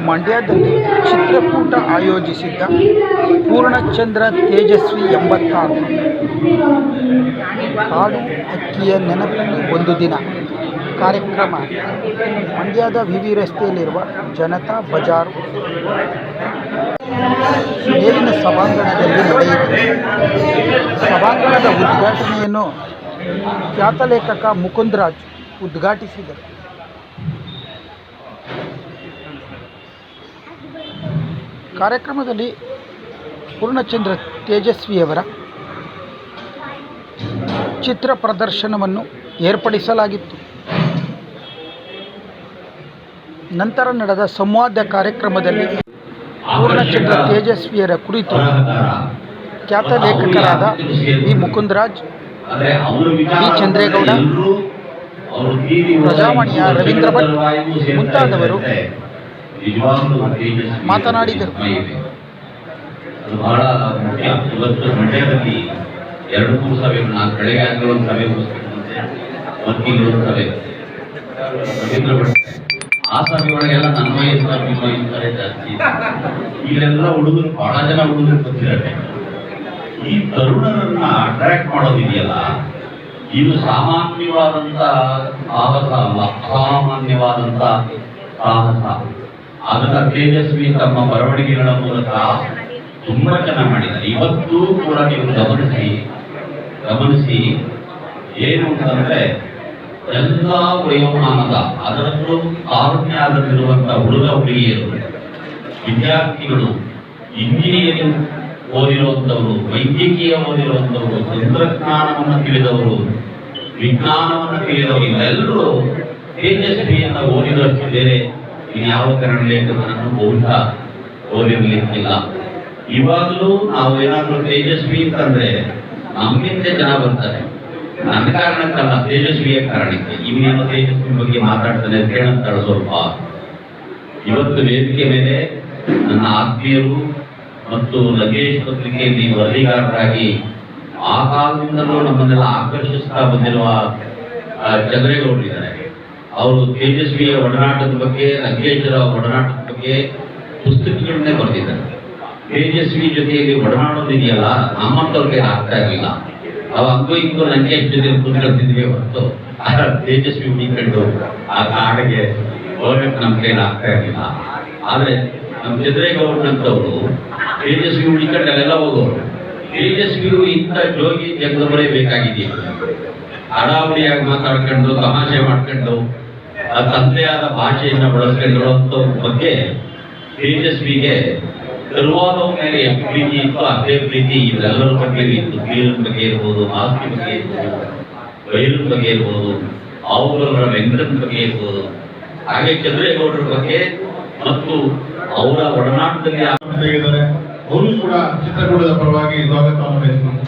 ಮಂಡ್ಯದಲ್ಲಿ ಚಿತ್ರಕೂಟ ಆಯೋಜಿಸಿದ್ದ ಪೂರ್ಣಚಂದ್ರ ತೇಜಸ್ವಿ 86 ಕಾಡು ಹಕ್ಕಿಯ ನೆನಪಿನಲ್ಲಿ ಒಂದು ದಿನ ಕಾರ್ಯಕ್ರಮ ಮಂಡ್ಯದ ವಿವಿ ರಸ್ತೆಯಲ್ಲಿರುವ ಜನತಾ ಬಜಾರ್ ಮೇಲಿನ ಸಭಾಂಗಣದಲ್ಲಿ ನಡೆಯಿತು. ಸಭಾಂಗಣದ ಉದ್ಘಾಟನೆಯನ್ನು ಖ್ಯಾತ ಲೇಖಕ ಮುಕುಂದರಾಜ್ ಉದ್ಘಾಟಿಸಿದರು. ಕಾರ್ಯಕ್ರಮದಲ್ಲಿ ಪೂರ್ಣಚಂದ್ರ ತೇಜಸ್ವಿಯವರ ಚಿತ್ರ ಪ್ರದರ್ಶನವನ್ನು ಏರ್ಪಡಿಸಲಾಗಿತ್ತು. ನಂತರ ನಡೆದ ಸಂವಾದ ಕಾರ್ಯಕ್ರಮದಲ್ಲಿ ಪೂರ್ಣಚಂದ್ರ ತೇಜಸ್ವಿಯರ ಕುರಿತು ಖ್ಯಾತ ಲೇಖಕರಾದ ವಿ ಮುಕುಂದರಾಜ್, ವಿ ಚಂದ್ರೇಗೌಡ, ಪ್ರಜಾವಾಣಿಯ ರವೀಂದ್ರ ಭಟ್ ಮುಂತಾದವರು ಮಾತನಾಡಿದರು. ಬಹಳ ಮುಖ್ಯ. ಇವತ್ತು ಮಂಡ್ಯದಲ್ಲಿ 2-3 ಸಭೆಗಳು, ನಾನು ಬೆಳಗ್ಗೆ ಆಗಲೂ ಒಂದು ಸಭೆ ವಕೀಲರು ಸಭೆ ರವೀಂದ್ರ ಭಟ್, ಆ ಸಭೆ ಒಳಗೆಲ್ಲ ನನ್ನ ವಯಸ್ಸು ಜಾಸ್ತಿ. ಇಲ್ಲೆಲ್ಲ ಹುಡುಗರು, ಬಹಳ ಜನ ಹುಡುಗರು ಗೊತ್ತಿರತ್ತೆ. ಈ ತರುಣರನ್ನ ಅಟ್ರಾಕ್ಟ್ ಮಾಡೋದಿದೆಯಲ್ಲ, ಇದು ಸಾಮಾನ್ಯವಾದಂತ ಸಾಹಸ ಅಲ್ಲ, ಅಸಾಮಾನ್ಯವಾದಂತ ಸಾಹಸ. ಅದನ್ನ ತೇಜಸ್ವಿ ತಮ್ಮ ಬರವಣಿಗೆಗಳ ಮೂಲಕ ತುಂಬಾ ಚೆನ್ನಾಗಿ ಮಾಡಿದ್ದಾರೆ. ಇವತ್ತು ಕೂಡ ನೀವು ಗಮನಿಸಿ ಏನು ಅಂತಂದ್ರೆ, ಎಲ್ಲ ವಯೋಮಾನದ, ಅದರಲ್ಲೂ ತಾರುಣ್ಯದಲ್ಲಿರುವಂತಹ ಹುಡುಗ ಹುಡುಗಿಯರು, ವಿದ್ಯಾರ್ಥಿಗಳು, ಇಂಜಿನಿಯರಿಂಗ್ ಓದಿರುವಂಥವರು, ವೈದ್ಯಕೀಯ ಓದಿರುವಂಥವರು, ತಂತ್ರಜ್ಞಾನವನ್ನು ತಿಳಿದವರು, ವಿಜ್ಞಾನವನ್ನು ತಿಳಿದವರು, ಇವೆಲ್ಲರೂ ತೇಜಸ್ವಿಯನ್ನು ಓದಿದಷ್ಟು ಬೇರೆ ಇನ್ಯಾವ ಕನ್ನಡ ಲೇಖಕರನ್ನು ಬಹುಶಃ ಓದಿರ್ಲಿಕ್ಕಿಲ್ಲ. ಇವಾಗಲೂ ನಾವು ಏನಾದರೂ ತೇಜಸ್ವಿ ಅಂತಂದ್ರೆ ನಮ್ಮಿಂದ ಜನ ಬರ್ತಾರೆ. ನನ್ನ ಕಾರಣಕ್ಕಲ್ಲ, ತೇಜಸ್ವಿಯ ಕಾರಣಕ್ಕೆ. ಇವನೇನೋ ತೇಜಸ್ವಿ ಬಗ್ಗೆ ಮಾತಾಡ್ತಾನೆ ಕೇಳಂತಾಳೆ ಸ್ವಲ್ಪ. ಇವತ್ತು ವೇದಿಕೆ ಮೇಲೆ ನನ್ನ ಆತ್ಮೀಯರು ಮತ್ತು ಲಗೇಶ್ ಪತ್ರಿಕೆಯಲ್ಲಿ ವರದಿಗಾರರಾಗಿ ಆ ಕಾಲದಿಂದಲೂ ನಮ್ಮನ್ನೆಲ್ಲ ಆಕರ್ಷಿಸ್ತಾ ಬಂದಿರುವ ಚಂದ್ರೇಗೌಡರಿದ್ದಾರೆ. ಅವರು ತೇಜಸ್ವಿಯ ಒಡನಾಟದ ಬಗ್ಗೆ, ಲಂಕೇಶರ ಒಡನಾಟದ ಬಗ್ಗೆ ಪುಸ್ತಕಗಳನ್ನೇ ಬರೆದಿದ್ದಾರೆ. ತೇಜಸ್ವಿ ಜೊತೆಯಲ್ಲಿ ಒಡನಾಡೋದಿದೆಯಲ್ಲ, ನಮ್ಮಂತವ್ರಿಗೆ ಆಗ್ತಾ ಇರಲಿಲ್ಲ. ಅವ ಹಂಗೋ ಹಿಂಗೋ ಲಂಕೇಶ್ ಜೊತೆ ಕೂತ್ಕೊಳ್ತಿದ್ವಿ ಹೊರತು ತೇಜಸ್ವಿ ಹುಡುಕೊಂಡು ಆ ಕಾಡಿಗೆ ಹೋಗಕ್ಕೆ ನಮ್ಮ ಕೈಲಿ ಆಗ್ತಾ ಇರಲಿಲ್ಲ. ಆದ್ರೆ ನಮ್ಮ ಚಂದ್ರೇಗೌಡನಂತವರು ತೇಜಸ್ವಿ ಹುಡುಕೊಂಡು ಅಲ್ಲೆಲ್ಲ ಹೋಗೋರು. ತೇಜಸ್ವಿಯು ಇಂಥ ಜೋಗಿ ಜಗದವರೇ ಬೇಕಾಗಿದೆಯಾ? ಹಡಾವಡಿಯಾಗಿ ಮಾತಾಡ್ಕೊಂಡು, ತಮಾಷೆ ಮಾಡ್ಕೊಂಡು, ತಂದೆಯಾದ ಭಾಷೆಯನ್ನು ಬಳಸ್ಕೊಂಡಿರುವಂತ ಬಗ್ಗೆ ತೇಜಸ್ವಿಗೆ ತರುವಾದ ಮೇಲೆ ಪ್ರೀತಿ ಇತ್ತು. ಅದೇ ಪ್ರೀತಿ ಇವೆಲ್ಲರ ಬಗ್ಗೆ ಇತ್ತು. ನೀರಿನ ಬಗ್ಗೆ ಇರ್ಬೋದು, ಆಸ್ತಿ ಬಗ್ಗೆ ಇರ್ಬೋದು, ಬಯಲಿನ ಬಗ್ಗೆ ಇರ್ಬೋದು, ಅವುಗಳ ವೆಂಕಟನ ಬಗ್ಗೆ ಇರ್ಬೋದು, ಹಾಗೆ ಚಂದ್ರೇಗೌಡರ ಬಗ್ಗೆ ಮತ್ತು ಅವರ ಒಡನಾಟದಲ್ಲಿ ಅವರು ಕೂಡ ಚಿತ್ರಕೂಟದ ಪರವಾಗಿ ಸ್ವಾಗತವನ್ನು ಬಯಸುತ್ತಾರೆ.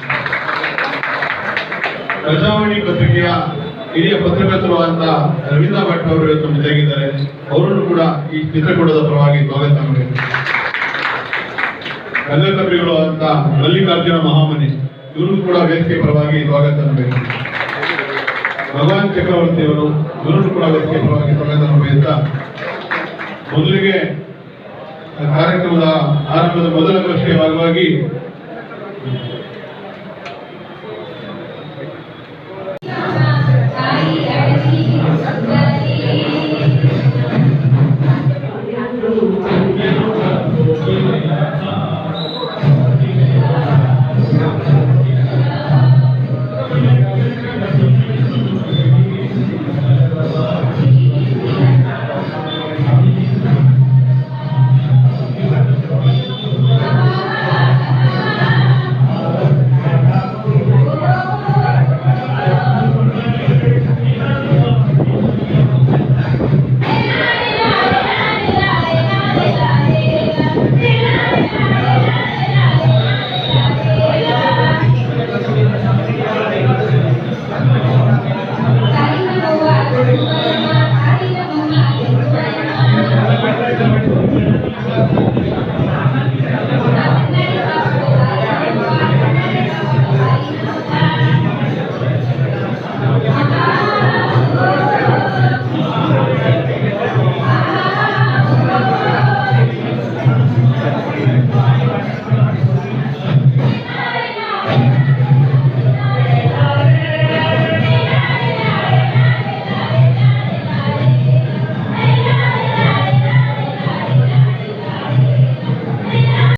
ಪ್ರಜಾವಾಣಿ ಪತ್ರಿಕೆಯ ಹಿರಿಯ ಪತ್ರಕರ್ತರು ಅಂತ ರವೀಂದ್ರ ಭಟ್ ಅವರು ಇವತ್ತು ಜೊತೆಗಿದ್ದಾರೆ. ಅವರನ್ನು ಕೂಡ ಈ ಚಿತ್ರಕೂಟದ ಪರವಾಗಿ ಸ್ವಾಗತವನ್ನು ಬಯಸುತ್ತಾರೆ. ಕನ್ನಡ ಕವಿಗಳು ಅಂತ ಮಲ್ಲಿಕಾರ್ಜುನ ಮಹಾಮನಿ, ಇವರು ಕೂಡ ವೇದಿಕೆ ಪರವಾಗಿ ಸ್ವಾಗತವನ್ನು ಬಯಸುತ್ತಾರೆ. ಭಗವಾನ್ ಚಕ್ರವರ್ತಿ ಅವರು, ಇವರನ್ನು ಕೂಡ ವೇದಿಕೆ ಪರವಾಗಿ ಸ್ವಾಗತವನ್ನು ಬಯಸುತ್ತಾ, ಮೊದಲಿಗೆ ಕಾರ್ಯಕ್ರಮದ ಆರಂಭದ ಮೊದಲ ಪ್ರಶ್ನೆಯ ಭಾಗವಾಗಿ